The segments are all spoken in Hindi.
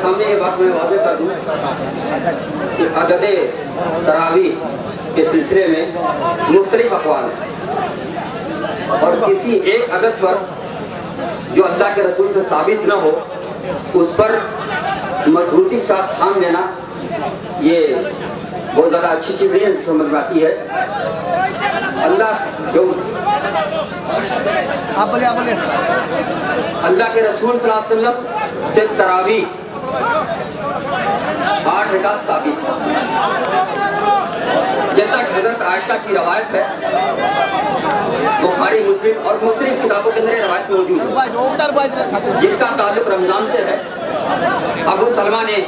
सामने ये बात मैं वाज़ेह कर दूं कि अदद तरावी के सिलसिले में मुख्तलिफ अक़वाल हैं और किसी एक अदद पर जो अल्लाह के रसूल से साबित न हो उस पर मजबूती के साथ थाम लेना ये बहुत ज़्यादा अच्छी चीज़ नहीं है, समझ में आती है। अल्लाह जो अल्लाह के रसूल सल्लल्लाहु अलैहि वसल्लम से तरावी 8 रकात साबित है, जैसा कि हज़रत आयशा की रवायत है, बुखारी मुस्लिम और मुख्तलिफ किताबों के अंदर रवायत मौजूद है, जिसका ताल्लुक रमज़ान से है। अबू सलमा ने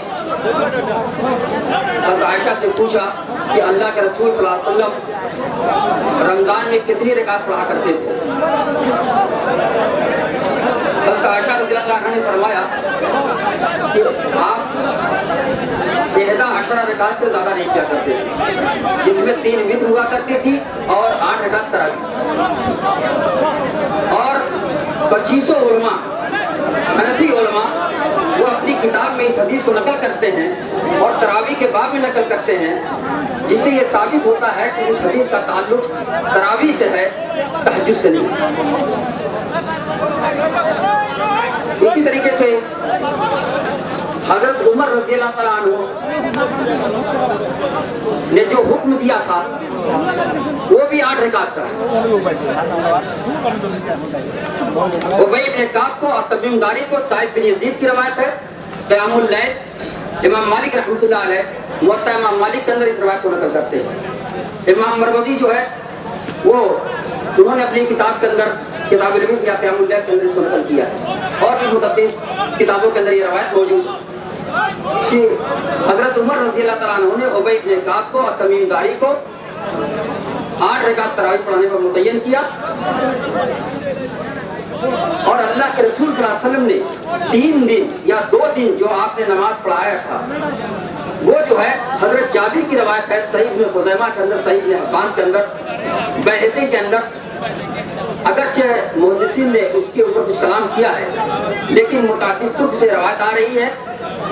हज़रत आयशा से पूछा कि अल्लाह के रसूल सल्लल्लाहु अलैहि वसल्लम रमज़ान में कितनी रकात पढ़ा करते थे। हज़रत आयशा रज़ियल्लाहु अन्हा ने फरमाया कि आप 11 रकात से ज़्यादा नहीं किया करते थे, जिसमें 3 वित्र हुआ करती थी और 8 रकात तरावी। और 25 उलमा हनफी उलमा वो अपनी किताब में इस हदीस को नकल करते हैं और तरावी के बाब में नकल करते हैं, जिससे ये साबित होता है कि इस हदीस का ताल्लुक तरावी से है, तहज्जुद से नहीं। इसी तरीके से हजरत उमर रज़ियल्लाहु ताला अन्हु ने जो हुक्म दिया था वो भी 8 रकात का है। उबई इब्न काब को और तमीमदारी को साइद बिन यजीद की रवायत है। क़यामुल लैल इमाम मालिक रहमतुल्लाह अलैह मुवत्ता इमाम मालिक के अंदर इस रवायत को नकल करते हैं। इमाम मरवज़ी जो है वो उन्होंने अपनी किताब के अंदर किताब इल्म या क़यामुल लैल के अंदर इसको नकल किया है और भी मुतअद्दिद किताबों के अंदर ये रवायत मौजूद है कि हजरत उमर रज़ियल्लाहु ताला अन्हु ने उबई इब्न काब को और तमीमदारी को 8 रकात तरावी पढ़ाने पर मुतय्यन किया और अल्लाह के रसूल सल्लल्लाहु अलैहि वसल्लम ने 3 दिन या 2 दिन जो आपने नमाज पढ़ाया था वो जो है हजरत जाबिर की रवायत है, सहीह इब्न खुज़ैमा के अंदर, सहीह इब्न हिब्बान के अंदर, बैहक़ी के अंदर। अगरचे मुहद्दिसीन ने उसके ऊपर कुछ कलाम किया है, लेकिन मुताअद्दिद तुर्क से रवायत आ रही है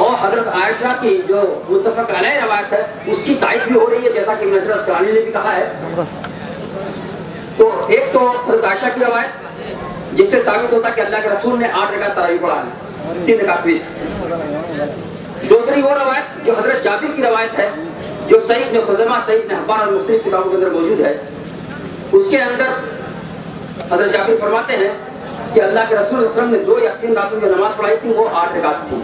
और हजरत आयशा की जो मुत्तफ़क़ अलैह रवायत है उसकी तायद भी हो रही है, जैसा कि इब्न हजर अस्क़लानी ने भी कहा है। तो एक तो हजरत आयशा की रवायत जिससे साबित होता है कि अल्लाह के रसूल ने 8 रकात तरावी पढ़ा है, 3 रकात भी। दूसरी वो रवायत जो हजरत जाबिर की रवायत है, जो सहीह इब्न खुज़ैमा, सहीह इब्न हिब्बान और मुख्तलिफ किताबों के अंदर मौजूद है, उसके अंदर हजरत जाबिर फरमाते हैं कि अल्लाह के रसूल सल्लल्लाहु अलैहि वसल्लम ने 2 या 3 रातों में नमाज पढ़ाई थी, वो 8 रकात थी।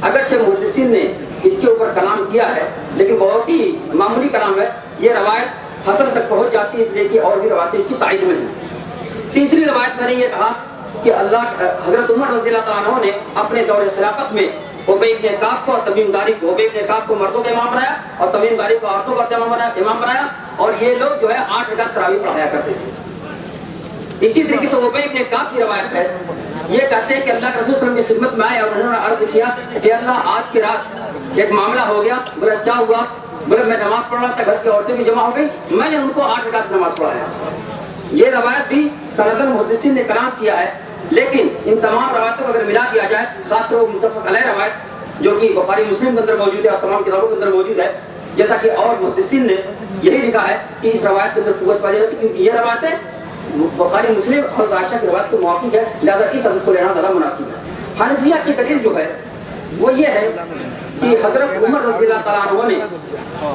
अगरचे मुहद्दिसीन ने इसके ऊपर कलाम किया है, लेकिन बहुत ही मामूली कलाम है। ये रवायत हसन तक पहुंच जाती है, इसलिए कि और भी रवायतें इसकी तायद में हैं। तीसरी रवायत मैंने ये कहा कि हजरत उमर रज़ियल्लाहु ताला अन्हु ने अपने दौर खिलाफत में उबई इब्न काब को और तमीमदारी को, उबई इब्न काब को मर्दों का इमाम बनाया और तमीमदारी को औरतों का इमाम बनाया और ये लोग जो है 8 रकात तरावी पढ़ाया करते थे। इसी तरीके से उबई इब्न काब की रवायत है, ये कहते हैं कि अल्लाह के रसूल सल्लल्लाहु अलैहि वसल्लम की खिदमत में आए और उन्होंने अर्ज किया कि अल्लाह आज की रात एक मामला हो गया। बोला क्या हुआ? बोले मैं नमाज पढ़ रहा था, घर की औरतें भी जमा हो गई, मैंने उनको 8 रकात नमाज पढ़ाया। ये रवायत भी सनदन मुहद्दिसीन ने कलाम किया है, लेकिन इन तमाम रवायतों को अगर मिला दिया जाए, खासकर वो मुत्तफ़क़ अलैह रवायत जो कि बुखारी मुस्लिम के अंदर मौजूद है और तमाम किताबों के अंदर मौजूद है, जैसा कि और मुहद्दिसीन ने यही लिखा है कि इस रवायत के अंदर कुव्वत पाई जाती है, क्योंकि ये रवायतें बुखारी मुस्लिम और आयशा की रवायत को मुवाफिक है, लिहाजा इस हदीस को लेना ज़्यादा मुनासिब है। हनफिया की दलील जो है वो ये है कि हजरत उमर रज़ियल्लाहु ताला अन्हु ने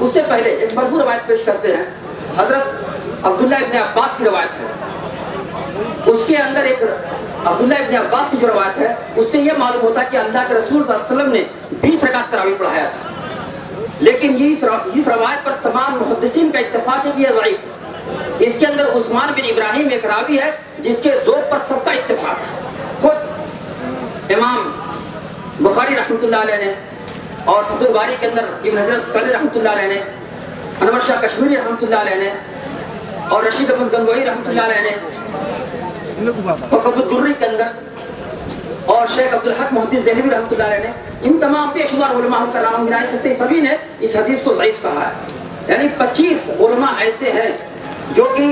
उससे पहले एक मरफू रवायत पेश करते हैं। हजरत अब्दुल्ला इब्न अब्बास की रवायत है, उसके अंदर एक अब्दुल्ला इब्न अब्बास की जो रवायत है उससे यह मालूम होता है कि अल्लाह के रसूल सल्लल्लाहु अलैहि वसल्लम ने 20 रकात तरावी पढ़ाया था, लेकिन इस रवायत पर तमाम मुहद्दिसीन का इत्तेफाक है कि यह ज़ईफ़। इसके अंदर उस्मान बिन इब्राहिम एक रावी है जिसके ज़ोक़ पर सबका इत्तेफाक है। खुद इमाम बुखारी रहमतुल्लाह अलैह ने और फतहुल बारी के अंदर इब्न हजर अस्क़लानी रहमतुल्लाह अलैह ने, अनवर शाह कश्मीरी रहमतुल्लाह अलैह ने और रशीद अहमद गंगोही रहमतुल्लाह अलैह ने, फक़हुद्दुर्री के अंदर और शेख अब्दुल हक मुहद्दिस देहलवी रहमतुल्लाह अलैह ने, इन तमाम बेशुमार उलमा का नाम गिना नहीं सकते, सभी ने इस हदीस को ज़ईफ़ कहा है। यानी 25 उलमा ऐसे हैं जो कि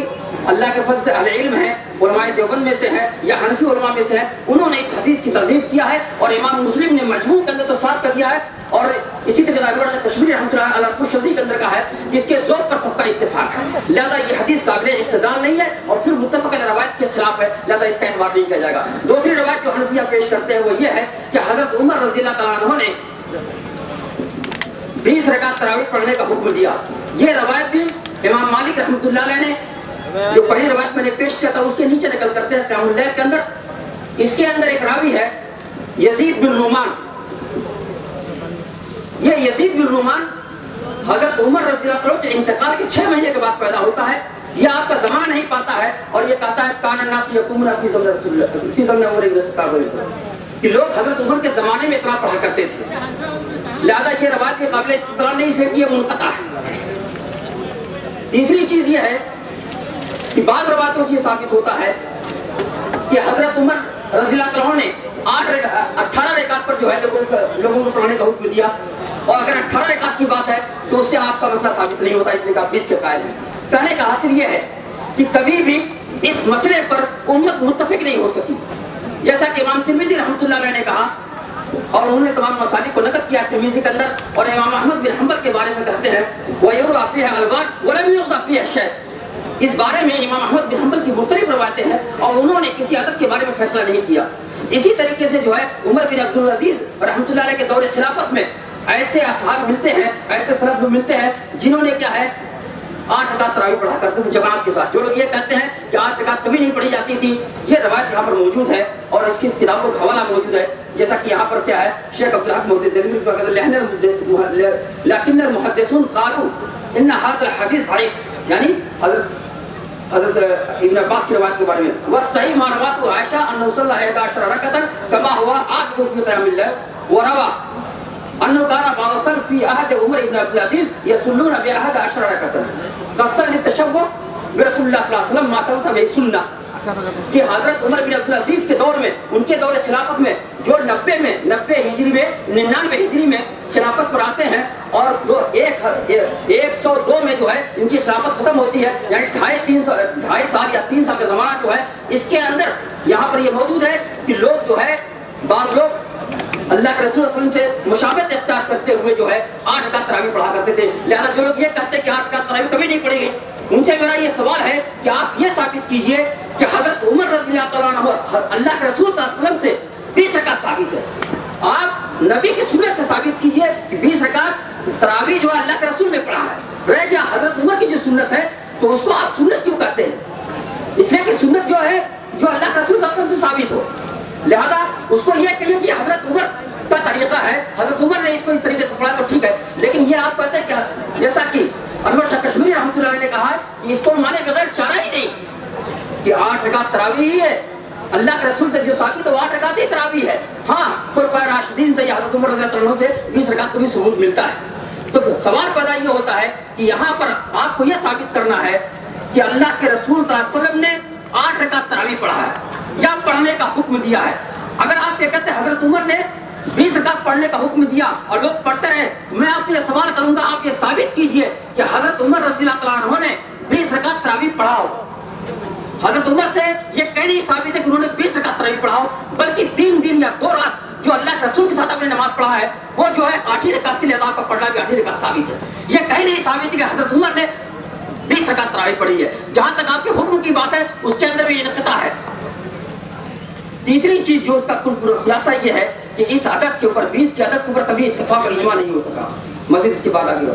अल्लाह के फज़ल से अहले इल्म हैं, उलमाए देवबंद में से हैं या हनफी उलमा में से हैं, उन्होंने इस हदीस की तरजीब किया है और इमाम मुस्लिम ने मजमू के अंदर तो साफ कर दिया है। और इसी तरह अनवर शाह कश्मीरी रहमतुल्लाह अलैह अल-फुशदी के अंदर का है कि इसके जोर पर सबका इत्तेफाक है, लिहाजा ये हदीस काबिल इस्तिदलाल नहीं है और फिर मुत्तफक अलैह रवायत के खिलाफ है, लिहाजा इसका एतबार नहीं किया जाएगा। दूसरी रवायत जो हनफिया पेश करते हैं वो ये है कि हजरत उमर रज़ियल्लाहु तआला अन्हु ने 20 रकात तरावीह पढ़ने का हुक्म दिया। ये रवायत भी इमाम मालिक रहमतुल्लाह अलैह ने जो पहली रवायत मैंने पेश किया था उसके नीचे नकल करते हैं क़यामुल लैल के अंदर। इसके अंदर एक रावी है यजीद बिन रुमान। ये यजीद बिन रुमान हजरत उमर रज़ियल्लाहु अन्हु के इंतकाल के 6 महीने के बाद पैदा होता है। ये आपका जमाना नहीं पाता है और ये कहता है कान अन्नास यकुमुना फी ज़मन रसूलुल्लाह फी ज़मन उमर इब्न खत्ताब कि लोग हजरत उमर के जमाने में इतना पढ़ा करते थे, लिहाजा ये रवायत के काबिल इस्तिदलाल नहीं से कि ये मुनक़ता है। तीसरी चीज ये है कि बाद रवायतों से ये साबित होता है कि हजरत उमर रज़ियल्लाहु अन्हु ने 18 रकात पर जो है लोगों को पढ़ने का हुक्म दिया और अगर 18 रकात की बात है तो उससे आपका मसला साबित नहीं होता, इसलिए आप 20 के कायल हैं। कहने का हासिल ये है कि कभी भी इस मसले पर उम्मत मुत्तफिक नहीं हो सकी, जैसा कि इमाम तिरमिज़ी रहमतुल्लाह अलैह ने कहा और उन्होंने तमाम मसालिक को नकल किया तिरमिज़ी के अंदर। और इमाम अहमद बिन हंबल के बारे में कहते हैं वयुरवा फीहा अलगान वलम युज़ा फीहा शै। इस बारे में इमाम अहमद बिन हंबल की मुख्तलिफ रवायतें हैं और उन्होंने किसी आदत के बारे में फैसला नहीं किया। इसी तरीके से जो है उमर बिन अब्दुल अजीज रहमतुल्लाह अलैह के दौरे खिलाफत में ऐसे असहाब मिलते हैं, ऐसे सलफ लोग मिलते हैं जिन्होंने क्या है 8 रकात तरावीह पढ़ा करते थे जमात के साथ। जो लोग ये कहते हैं कि 8 रकात कभी नहीं पढ़ी जाती थी, ये रवायत यहाँ पर मौजूद है और इसकी किताबों का हवाला मौजूद है। जैसा कि यहाँ पर क्या है शेख अब्दुल हक मुहद्दिस दिल्ली का कहते हैं लेकिन मुहद्दिसून क़ालू इन्न हाज़ा हदीस ज़ईफ़, यानी हज़रत इब्न अब्बास की रवायत के बारे में वह सही मा रवातु आयशा अन्नहु सल्लल्लाहु अलैहि वसल्लम रकअतन कमा हुआ आज उसमें क़यामुल लैल व रवा अन्नहु काना बावसन फी अहद उमर इब्न अब्दुल अजीज यसुल्लूना बि अहद अशरा रकअतन कस्तन लितशब्बुह bi रसूलुल्लाह सल्लल्लाहु अलैहि वसल्लम मातम सब सुन्ना कि हजरत उमर बिन अब्दुल अजीज के दौर में, उनके दौर खिलाफत में जो 90 हिजरी में 99 हिजरी में खिलाफत पर आते हैं और 102 में जो है इनकी खिलाफत खत्म होती है, यानी 2.5 साल या 3 साल का जमाना जो है इसके अंदर यहाँ पर ये मौजूद है कि लोग जो है बाज़ लोग अल्लाह के रसूल सल्लल्लाहु अलैहि वसल्लम से मुशाबहत इख्तियार करते हुए जो है 8 रकात तरावीह पढ़ा करते थे। लिहाजा जो लोग ये कहते हैं कि 8 रकात तरावीह कभी नहीं पढ़ेंगे, उनसे मेरा ये सवाल है कि आप ये साबित कीजिए कि हजरत उमर रज़ियल्लाहु तआला अन्हु अल्लाह के रसूल सल्लल्लाहु अलैहि वसल्लम से 20 रकात साबित है। आप नबी की सुन्नत से साबित कीजिए कि 20 रकात तरावीह जो अल्लाह के रसूल ने पढ़ा है। रह गया हजरत उमर की जो सुन्नत है तो उसको आप सुन्नत क्यों कहते हैं? इसलिए कि सुन्नत जो है जो अल्लाह के रसूल सल्लल्लाहु अलैहि वसल्लम से साबित हो, लिहाजा उसको यह कहिए कि हजरत उमर का तरीका है, हजरत उमर ने इसको इस तरीके से पढ़ा तो ठीक है। लेकिन ये आप कहते हैं क्या, जैसा कि अनवर शाह कश्मीरी रहमतुल्लाह अलैह ने कहा कि इसको माने बगैर चारा ही नहीं कि 8 रकात तरावीह ही है, अल्लाह के रसूल से जो साबित है वो 8 रकात ही तरावीह है। हाँ, खुलफाए राशिदीन से हजरत उमर रज़ियल्लाहु अन्हु से 20 रकात को भी सबूत मिलता है। तो सवाल पैदा ये होता है कि यहाँ पर आपको यह साबित करना है कि अल्लाह के रसूल सल्लल्लाहु अलैहि वसल्लम ने 8 रकात तरावीह पढ़ा है या पढ़ने का हुक्म दिया है। अगर आप ये कहते हैं हजरत उमर ने 20 रकात पढ़ने का हुक्म दिया और लोग पढ़ते रहे, मैं आपसे ये सवाल करूंगा, आप ये साबित कीजिए कि हजरत उमर रज़ियल्लाहु तआला अन्हु ने 20 रकात तरावीह पढ़ाओ। हजरत उमर से ये कहीं नहीं साबित है कि उन्होंने 20 रकात तरावीह पढ़ाओ, बल्कि 3 दिन या 2 रात जो अल्लाह के रसूल के साथ आपने नमाज पढ़ा है वो जो है 8 रकात के लिए अदा पर पढ़ना भी 8 रकात साबित है। ये कहीं नहीं साबित है कि हजरत उमर ने 20 रकात तरावीह पढ़ी है। जहां तक आपके हुक्म की बात है उसके अंदर भी इनक़ता है। तीसरी चीज जो उसका कुल खुलासा ये है कि इस आदत के ऊपर 20 की आदत के ऊपर कभी इत्तेफाक और इजमा नहीं हो सका। मजीद इसके बाद आगे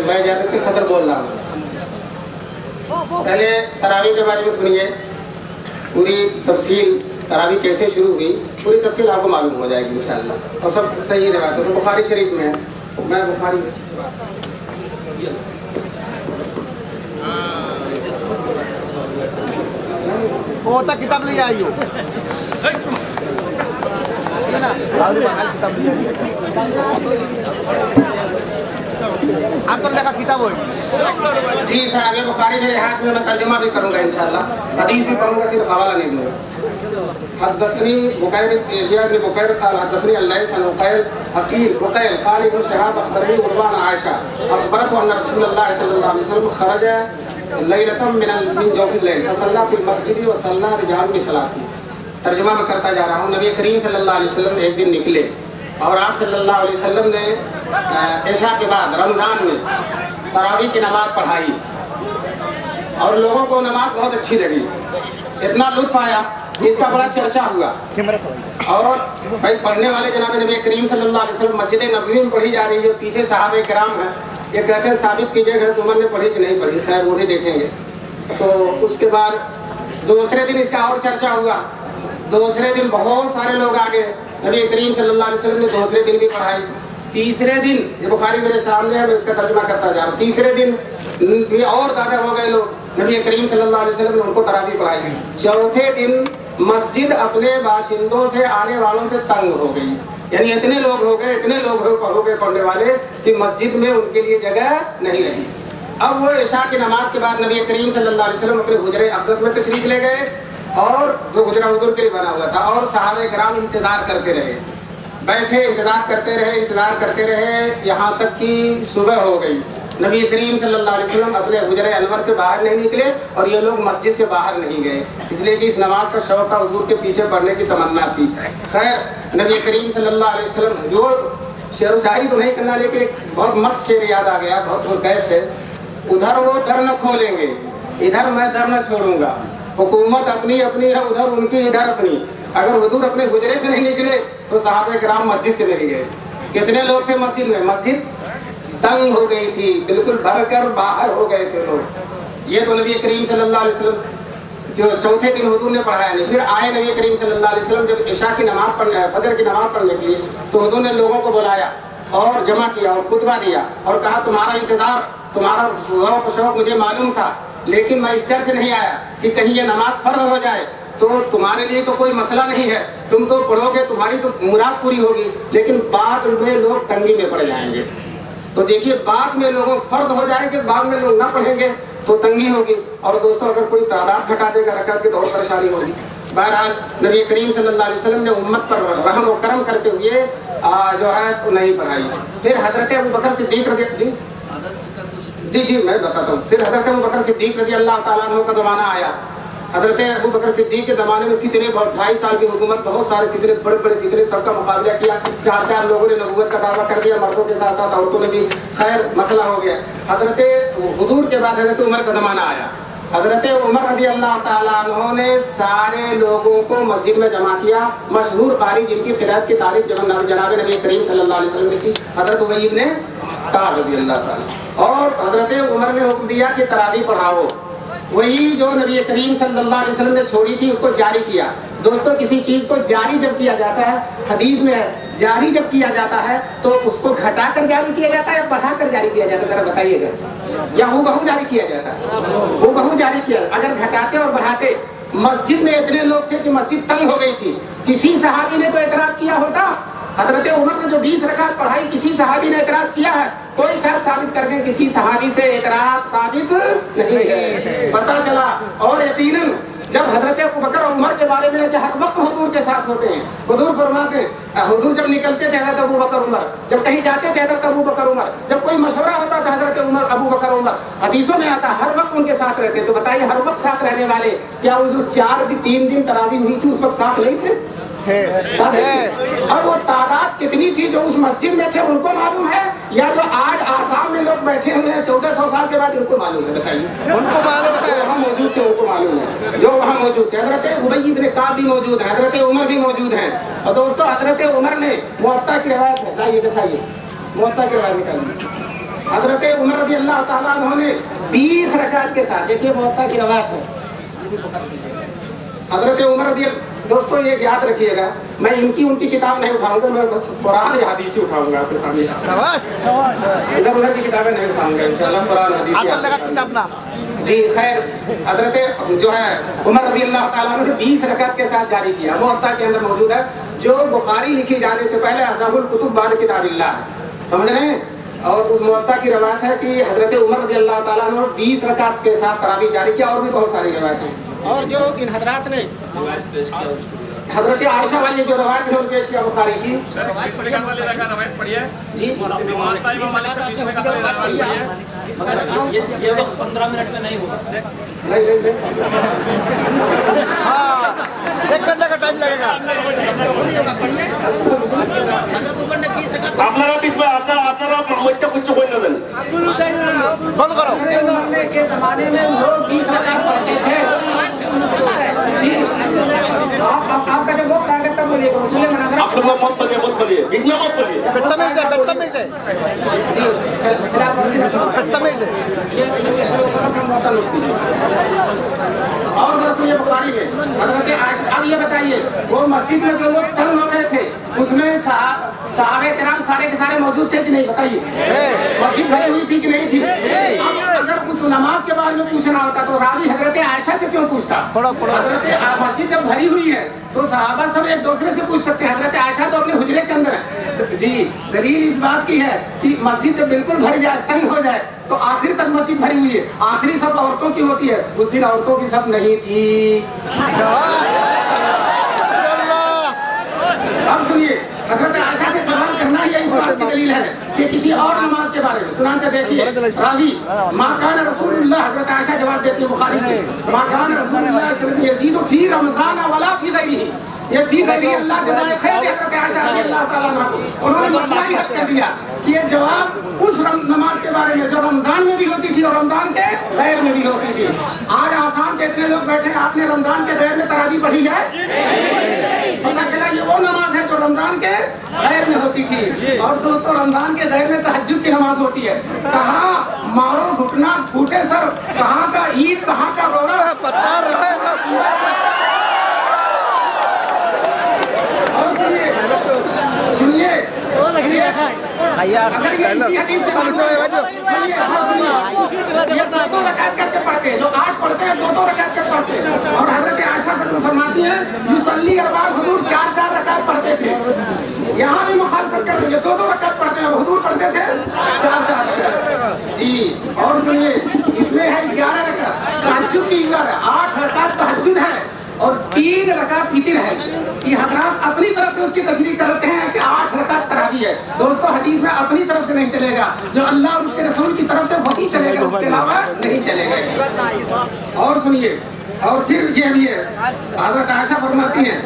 मैं जाकर के सदर बोल रहा हूँ। पहले तरावीह के बारे में सुनिए, पूरी तफसील तरावीह कैसे शुरू हुई पूरी तफसील आपको मालूम हो जाएगी इंशाअल्लाह। और सब सही रवायत है, तो बुखारी शरीफ में है, मैं बुखारी होता किताब ले आइयो आप तो लेखा किताब हो जी साहब। बुखारी मेरे हाथ में, मैं तर्जुमा भी करूँगा इंशाअल्लाह, हदीस भी पढ़ूंगा, सिर्फ हवाला नहीं दूंगा। हदसनी बुकैर इब्न बुकैर क़ाल हदसनी अल्लैस अन उक़ैल अक़ील उक़ैल क़ाल इब्न शहाब अख़बरनी उर्वा अन आयशा अख़बरतहु अन्न रसूलुल्लाह सल्लल्लाहु अलैहि वसल्लम ख़रज लैलतम मिन जौफ़िल लैल फसल्ला फ़िल मस्जिद व सल्ला रिजाल बिसलाती। तर्जुमा में करता जा रहा हूँ। नबी करीम सल्लल्लाहु अलैहि वसल्लम एक दिन निकले और आप सल्लल्लाहु अलैहि वसल्लम ने इशा के बाद रमज़ान में तरावी की नमाज़ पढ़ाई और लोगों को नमाज बहुत अच्छी लगी, इतना लुत्फ़ आया कि इसका बड़ा चर्चा हुआ। और भाई पढ़ने वाले जनाब नबी करीम सल्लल्लाहु अलैहि वसल्लम मस्जिद नबवी में पढ़ी जा रही है, पीछे सहाबे किराम हैं, ये कहते हैं साबित कीजिएगा तुमर ने पढ़ी कि नहीं पढ़ी, खैर वो भी देखेंगे। तो उसके बाद दूसरे दिन इसका और चर्चा हुआ, दूसरे दिन बहुत सारे लोग आ गए, नबी करीम सल्लल्लाहु अलैहि वसल्लम ने दूसरे दिन भी पढ़ाई। तीसरे दिन, ये बुखारी मेरे सामने है, मैं इसका तर्जुमा करता जा रहा हूँ, तीसरे दिन भी और ज़्यादा हो गए लोग, नबी करीम सल्लल्लाहु अलैहि वसल्लम ने उनको तरावी पढ़ाई। चौथे दिन मस्जिद अपने बाशिंदों से आने वालों से तंग हो गई, यानी इतने लोग हो गए, इतने लोग हो गए पढ़ने वाले कि मस्जिद में उनके लिए जगह नहीं रही। अब वो इशा की नमाज के बाद नबी करीम सल्लल्लाहु अलैहि वसल्लम अपने हुजरे अक़दस में तशरीफ़ ले गए और जो हुजरा हुजूर के लिए बना हुआ था, और सहाबे किराम इंतज़ार करते रहे, बैठे इंतज़ार करते रहे यहाँ तक कि सुबह हो गई। नबी करीम सल्लल्लाहु अलैहि वसल्लम अपने हुजरे अनवर से बाहर नहीं निकले और ये लोग मस्जिद से बाहर नहीं गए, इसलिए कि इस नमाज का शौक़ था, हुजूर के पीछे पढ़ने की तमन्ना थी। खैर नबी करीम सल्लल्लाहु अलैहि वसल्लम, जो शेर शायरी तो नहीं करना, लेकिन एक बहुत मस्त शेर याद आ गया, बहुत कैफ है। उधर वो दर न खोलेंगे, इधर मैं दर न छोड़ूंगा, हुकूमत अपनी अपनी है, उधर उनकी इधर अपनी। अगर हुजूर अपने हुजरे से नहीं निकले तो सहाबे किराम मस्जिद से नहीं गए। कितने लोग थे मस्जिद में, मस्जिद तंग हो गई थी, बिल्कुल भर कर बाहर हो गए थे लोग। ये तो नबी करीम सल्लल्लाहु अलैहि वसल्लम जो चौथे दिन हुजूर ने पढ़ाया नहीं। फिर आए नबी करीम सल्लल्लाहु अलैहि वसल्लम जब इशा की नमाज पढ़ने, फजर की नमाज पढ़ने के लिए, तो हुजूर ने लोगों को बुलाया और जमा किया और खुतबा दिया और कहा तुम्हारा इंतजार, तुम्हारा शौक़ मुझे मालूम था, लेकिन मैं इस डर से नहीं आया कि कहीं ये नमाज फर्ज हो जाए तो तुम्हारे लिए तो कोई मसला नहीं है, तुम तो पढ़ोगे, तुम्हारी तो मुराद पूरी होगी, लेकिन बाद में लोग तंगी में पड़ जाएंगे। तो देखिए, बाद में लोगों फर्द हो जाएंगे, बाद में लोग ना पढ़ेंगे तो तंगी होगी। और दोस्तों, अगर कोई तादाद घटा देगा रकात की तो और परेशानी होगी। बहरहाल नबी करीम सल्लल्लाहु अलैहि वसल्लम ने उम्मत पर रहम और करम करते हुए जो है नहीं पढ़ाई। फिर हजरत अबू बकर सिद्दीक जी मैं बताता हूँ। फिर हजरत अबू बकर सिद्दीक रज़ी अल्लाह ताला अन्हु का ज़माना आया। हजरत अबू बकर सिद्दीक के ज़माने में फितने, बहुत 2.5 साल की हुकूमत, बहुत सारे फितने, बड़े बड़े फितने, सबका मुकाबला किया। 4 लोगों ने नबूवत का दावा कर दिया, मर्दों के साथ साथ औरतों ने भी। खैर मसला हो गया। हजरत हुजूर के बाद हजरत उमर का ज़माना आया। हजरत उमर रज़ी अल्लाह ताला अन्हु ने सारे लोगों को मस्जिद में जमा किया। मशहूर कारी जिनकी क़िरात की तारीफ जनाब नबी करीम सल्लल्लाहु अलैहि वसल्लम ने की, हजरत उबई इब्न काब रज़ी अल्लाह ताला। और हजरत उमर ने हुक्म दिया कि तरावी पढ़ाओ। वही जो नबी करीम सल्लल्लाहु अलैहि वसल्लम ने छोड़ी थी उसको जारी किया। दोस्तों, किसी चीज़ को जारी जब किया जाता है, हदीस में है, जारी जब किया जाता है तो उसको घटाकर जारी किया जाता है या बढ़ाकर जारी किया जाता है, जरा बताइएगा, या हूबहू जारी किया जाता है? हूबहू जारी किया। अगर घटाते और बढ़ाते, मस्जिद में इतने लोग थे कि मस्जिद तंग हो गई थी, किसी सहाबी ने तो एतराज किया होता। हजरत उमर ने जो 20 रकात पढ़ाई, किसी सहाबी ने एतराज किया है? कोई साहब साबित कर दें, किसी सहाबी से एतराज साबित नहीं है। पता चला। और यकीनन जब हजरत अबू बकर और उमर के बारे में हर वक्त हुजूर के साथ होते हैं, हुजूर फरमाते हैं, हुजूर जब निकलते थे हजरत अबू बकर उमर, जब कहीं जाते थे हजरत अबू बकर उमर, जब कोई मशवरा होता था हजरत उमर अबू बकर उमर, हदीसों में आता हर वक्त उनके साथ रहते। तो बताइए, हर वक्त साथ रहने वाले, क्या उस 3 दिन तरावी हुई थी उस वक्त साथ नहीं थे? अब वो तादाद कितनी थी जो उस मस्जिद में थे उनको मालूम है, या जो आज आसाम में लोग बैठे हुए हैं 1400 साल के बाद उनको मालूम है? बताइए। उनको मालूम है, वहाँ मौजूद थे, उनको मालूम है, जो वहाँ मौजूद थे। हजरत उबई इब्न काब भी मौजूद है, हजरत उमर भी मौजूद हैं। और दोस्तों, हजरत उमर ने मुअत्ता की रवायत है, लाइए दिखाइए, मुअत्ता की रवायत निकालिए। हजरत उमर रज़ी अल्लाह ताला अन्हु ने 20 रकात के साथ, देखिए मुअत्ता की रवायत है, हजरत उमर रज़ी। दोस्तों, ये याद रखिएगा, मैं इनकी उनकी किताब नहीं उठाऊंगा, मैं बस कुरान या हदीस ही उठाऊंगा आपके सामने। इधर उधर की किताबें नहीं उठाऊंगा इंशाल्लाह, कुरान हदीस जी। खैर, हजरत जो है उमर रज़ी अल्लाह ताला अन्हु ने 20 रकात के साथ जारी किया। मुअत्ता के अंदर मौजूद है, जो बुखारी लिखी जाने से पहले असहाबुल कुतुब बाद किताबिल्लाह है, समझ रहे हैं? और उस मुअत्ता की रवायत है कि हजरत उमर रज़ी अल्लाह ताला अन्हु 20 रकात के साथ तरावी जारी किया। और भी बहुत सारी रवायतें हैं। और जो इन हजरात ने हजरत आयशा वाली जो रवायत इन्होंने पेश किया बुखारी की जी ये वक्त 15 मिनट में नहीं होगा। नहीं हाँ 1 घंटे का टाइम लगेगा। আপনারা পিছনে আপনারা মধ্যে कुछ कोई ना देन बंद करो। मरने के जमाने में लोग 20 रकात पढ़ते थे जी। आपका जब वक्त आ गया तब बोलिएगा उसूल मुनाज़रा आप लोग मत बोलिए इसमें मत बोलिए बदतमीज है बदतमीज है जी खिलाफ वर्जी ना करो। बदतमीज है। और दरअसल ये बुखारी में हजरत आयशा, अब ये बताइए वो मस्जिद में जो लोग तंग हो गए थे उसमें सहाबे किराम सारे के सारे मौजूद थे कि नहीं बताइए? मस्जिद भरी हुई थी कि नहीं थी? अब अगर उस नमाज के बारे में पूछना होता तो रावी हजरत आयशा से क्यों पूछता? हजरत मस्जिद जब भरी हुई है तो सहाबा सब एक दूसरे से पूछ सकते हैं। हजरत आयशा तो अपने हुजरे के अंदर है जी। दलील इस बात की है कि मस्जिद जब बिल्कुल भर जाए तंग हो जाए तो आखिर तक मस्जिद भरी हुई है, आखिरी सब औरतों की होती है, उस दिन औरतों की सब नहीं थी। अब सुनिए हजरत आयशा से सवाल करना ही इस बात की दलील है कि किसी और नमाज के बारे में सुनान से देखिए रावी माकान रसूलुल्लाह, हजरत आयशा जवाब देती है बुखारी से, माकान रसूलुल्लाह यज़ीदु फी रमज़ान वला फी गैरिही, ये फी गैरिही अल्लाह जज़ाए खैर दे हजरत आयशा रज़ियल्लाहु तआला अन्हा को। उन्होंने मसला ही हल कर दिया कि ये जवाब उस नमाज के बारे में जो रमजान में भी होती थी और रमजान के गैर में भी होती थी। आज आसाम के इतने लोग बैठे हैं, आपने रमजान के गैर में तरावी पढ़ी है? पता चला ये वो नमाज है जो रमजान के गैर में होती थी। और दोस्तों रमजान के गैर में तहज्जुद की नमाज होती है। कहाँ मारो घुटना फूटे सर, कहाँ का ईद कहाँ का रोना पता रहे। और सुनिए अगर ये इसी हदीस से ये दो रकात करके पढ़ते हैं, जो 8 पढ़ते हैं 2 रकात करके पढ़ते हैं। और हजरत आयशा फरमाती हैं युसल्ली अरबा, हुजूर 4 रकात पढ़ते थे। यहाँ भी मुखालफत कर रही है, 2 रकात पढ़ते हैं, हुजूर पढ़ते थे 4 रकात जी। और सुनिए इसमें है 11 रकात तहज्जुद की, 8 रकात तहज्जुद है और 3 रकात वितर है। ये हजरात अपनी तरफ से उसकी तशरीह करते हैं कि 8 रकात तरावी है। दोस्तों हदीस में अपनी तरफ से नहीं चलेगा, जो अल्लाह और उसके रसूल की तरफ से वही चलेगा, उसके अलावा नहीं चलेगा। और सुनिए और फिर ये भी है हजरत आयशा फरमाती हैं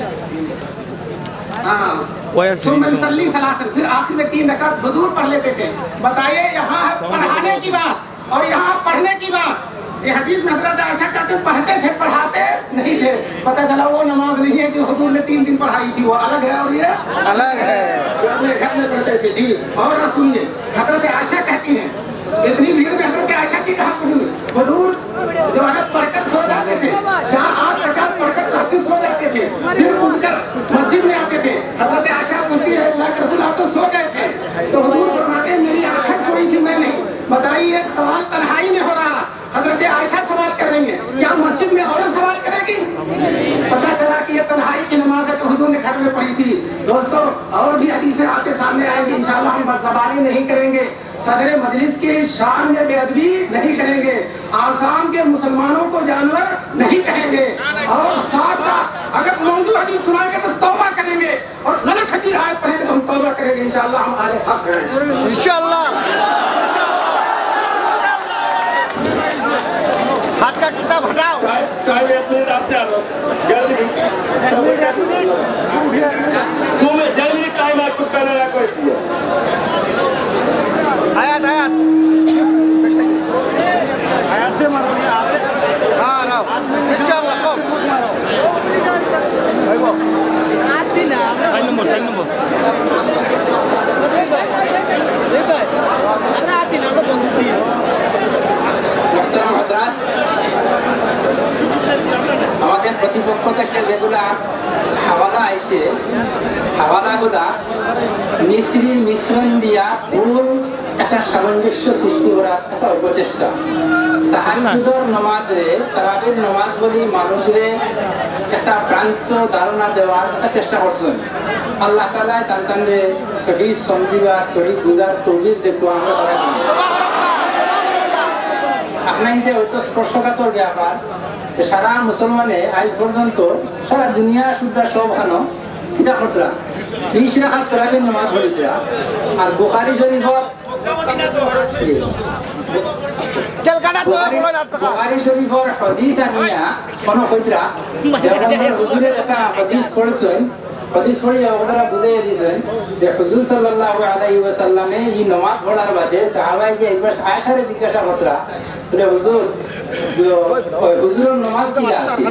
फिर आखिर में 3 रकात हुजूर पढ़ लेते थे। बताइए यहाँ है पढ़ाने की बात और यहाँ पढ़ने की बात। ये हदीस में हजरत आयशा कहते पढ़ते थे पढ़ाते नहीं थे। पता चला वो नमाज नहीं है जो हुजूर ने 3 दिन पढ़ाई थी, वो अलग है और ये अलग है जो अपने घर में पढ़ते थे जी। और सुनिए हजरत आयशा कहती हैं इतनी भीड़ में हजरत आयशा की कहा हुजूर जो है पढ़कर सो जाते थे, 4-8 रकात पढ़कर तहज्जुद सो जाते थे, फिर उठकर मस्जिद में आते थे। हजरत आयशा पूछती है अल्लाह के रसूल आप तो सो गए थे? तो हुजूर फरमाते हैं मेरी आंखें सोई थी, मैं नहीं। बताइए सवाल तन्हाई में हो रहा, हजरत आयशा सवाल कर रही है, क्या मस्जिद में औरत सवाल करेगी? पता चला कि ये तन्हाई की नमाज है जो हुजूर ने घर में पढ़ी थी। दोस्तों और भी हदीसें आपके सामने आएंगी इंशाअल्लाह, हम बदज़बानी नहीं करेंगे, सदर मजलिस के शान में बेअदबी नहीं करेंगे, आसाम के मुसलमानों को जानवर नहीं कहेंगे और साथ साथ अगर मौजूद हदीस सुनाएंगे तो तौबा करेंगे और गलत हदीस आयत पढ़ेंगे तो हम तौबा करेंगे इंशाअल्लाह, हम आले हक हैं इंशाअल्लाह। हाथ का किताब हटाओ। टाइम 1 मिनट आपसे आ रहा जल्दी तुम्हें जल्दी टाइम है कुछ करने का कोई आयात से मारो हाँ रहो इंशाअल्लाह को भाई वो 3 नंबर আমাদের প্রতিপক্ষ থেকে যেগুলা হাওয়ালা আইছে হাওয়ালাগুলা মিশ্রণ দিয়া ভুল একটা সামঞ্জস্য সৃষ্টি করার একটা অপচেষ্টা। তাহাজ্জুদের নামাজে তারাবির নামাজ বলি মানুষের একটা ভ্রান্ত ধারণা দেওয়ার একটা চেষ্টা করছেন। আল্লাহ তাআলা তানতানরে সহি সমঝিবার সহি বুঝার তৌফিক দেখবো আমরা আপনাদের হয়তো স্পর্শকাতর ব্যাপার সারা মুসলমানে আজ পর্যন্ত সারা দুনিয়া শুদ্ধ সব খানো কিতা খতরা 20 রাকাত তারাবির নামাজ পড়িতরা আর বুখারী শরীফত ক্যালকাটা তো বড় রাত টাকা বুখারী শরীফের হাদিস আনিয়া কোন কইতরা যেমন হুজুরে একটা হাদিস পড়ছেন হাদিস পড়ে ওনারা বুঝিয়ে দিয়েছেন যে হুজুর সাল্লাল্লাহু আলাইহি ওয়াসাল্লামে এই নামাজ পড়ার বাদে সাহাবায়ে যে একবার আয়েশারে জিজ্ঞাসা করতরা বলে হুজুর হুজুরের নামাজ কি আছে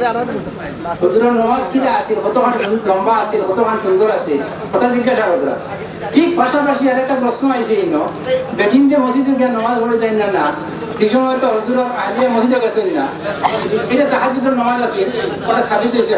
হুজুরের নামাজ কি আছে কতখান লম্বা আছে কতখান সুন্দর আছে কথা জিজ্ঞাসা করতরা ঠিক পাশাপাশি আরেকটা প্রশ্ন আইছে ইনো বেটিনতে মসজিদে গিয়ে নামাজ পড়ে যায় না না এই সময় তো হুজুর আলিয়া মসজিদে গেছেন না এটা তাহাজ্জুদের নামাজ আছে ওটা সাবিত হয়েছে